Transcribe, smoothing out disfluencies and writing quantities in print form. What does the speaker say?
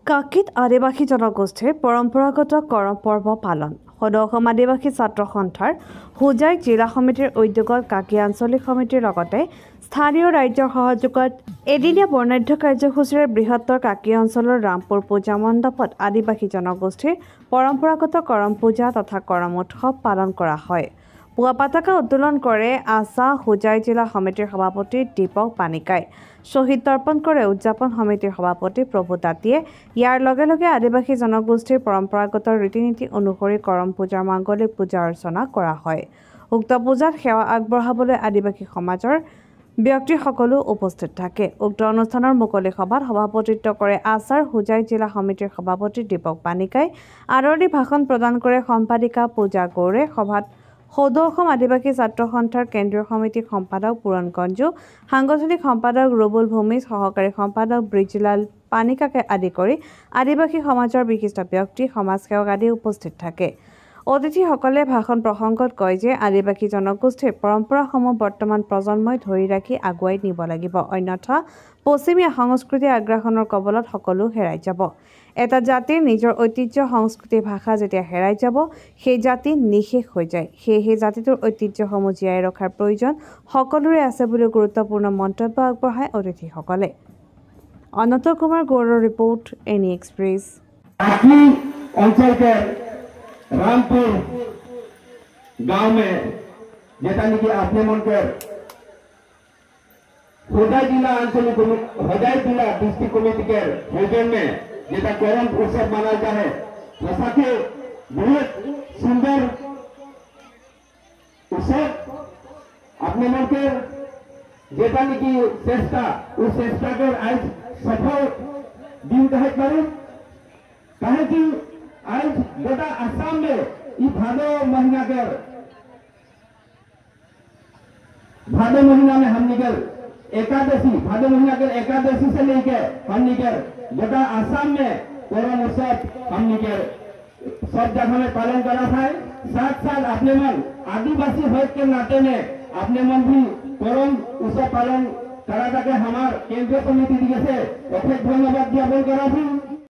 কাকিত আদিবাসী জনগোষ্ঠীৰ পৰম্পৰাগত কৰম পৰ্ব পালন। সদৌ অসম আদিবাসী ছাত্ৰ সন্থাৰ হোজাই জিলা সমিতিৰ উদ্যোগত কাকি আঞ্চলিক সমিতিৰ লগতে স্থানীয় ৰাজ্যৰ সহযোগত এদিনীয়া বৰ্ণাঢ্য কাৰ্যসূচীৰে বৃহত্তৰ কাকি অঞ্চলৰ ৰামপুৰ পূজা মণ্ডপত আদিবাসী জনগোষ্ঠীৰ পৰম্পৰাগত কৰম পূজা তথা কৰম উৎসৱ পালন কৰা হয়। পুৱা পতাকা উত্তোলন কৰে আছা হোজাই জিলা সমিতিৰ সভাপতি দীপক পানিকাই। শ্বহীদ তৰ্পণ কৰে উদযাপন সমিতিৰ সভাপতি প্ৰভু তাঁতীয়ে। ইয়াৰ লগে লগে আদিবাসী জনগোষ্ঠীৰ পৰম্পৰাগত ৰীতি নীতি অনুসৰি কৰম পূজাৰ মাংগলিক পূজা অৰ্চনা কৰা হয়। উক্ত পূজাত সেৱা আগবঢ়াবলৈ আদিবাসী সমাজৰ ব্যক্তিসকলো উপস্থিত থাকে। উক্ত অনুষ্ঠানৰ মুকলি সভাত সভাপতিত্ব কৰে আছাৰ হোজাই জিলা সমিতিৰ সভাপতি দীপক পানিকাই। আদৰণি ভাষণ প্ৰদান কৰে সম্পাদিকা পূজা গৌৰে। সভাত সদৌ অসম আদিবাসী ছাত্ৰ সন্থাৰ কেন্দ্ৰীয় সমিতি সম্পাদক পূৰণ গঞ্জু, সাংগঠনিক সম্পাদক ৰুবুল ভূমিজ, সহকাৰী সম্পাদক ব্ৰিজলাল পানিকাকে আদি কৰি আদিবাসী সমাজৰ বিশিষ্ট ব্যক্তি, সমাজসেৱক আদি উপস্থিত থাকে। অতিথিসকলে ভাষণ প্ৰসংগত কয় যে আদিবাসী জনগোষ্ঠীৰ পৰম্পৰাসমূহ বৰ্তমান প্ৰজন্মই ধৰি ৰাখি আগুৱাই নিব লাগিব, অন্যথা পশ্চিমীয়া সংস্কৃতিৰ আগ্ৰাসনৰ কবলত সকলো হেৰাই যাব। এটা জাতিৰ নিজৰ ঐতিহ্য, সংস্কৃতি, ভাষা যেতিয়া হেৰাই যাব, সেই জাতি নিঃশেষ হৈ যায়। সেয়েহে জাতিটোৰ ঐতিহ্যসমূহ জীয়াই ৰখাৰ প্ৰয়োজন সকলোৰে আছে বুলি গুৰুত্বপূৰ্ণ মন্তব্য আগবঢ়ায় অতিথিসকলে। অনন্ত কুমাৰ গৌড়ৰ ৰিপোৰ্ট, এনি এক্সপ্ৰেছ। रामपुर गांव में जेटा निकी आपने मनकर होजाई जिला आंचलिक होजाई जिला डिस्ट्रिक्ट कमिटी के भोजन में जेटा करम उत्सव मनाया जाए जैसा के बहुत सुंदर उत्सव आपने मनकर जेटा निकी चेष्टा उस चेष्टा के आज सफल दिन कहे करें कहे कि आज गोटा आसाम में भादो महीना में हम निकल एकादशी भादो महीना के एकादशी से लेकर हम निकल गोटा आसाम में करम उत्सव हम निकल सब जगह में पालन करा था। साथ साथ अपने मन आदिवासी होने के नाते में अपने मन भी करम उत्सव पालन करा था। हमारे केंद्रीय समिति से धन्यवाद ज्ञापन करा थी।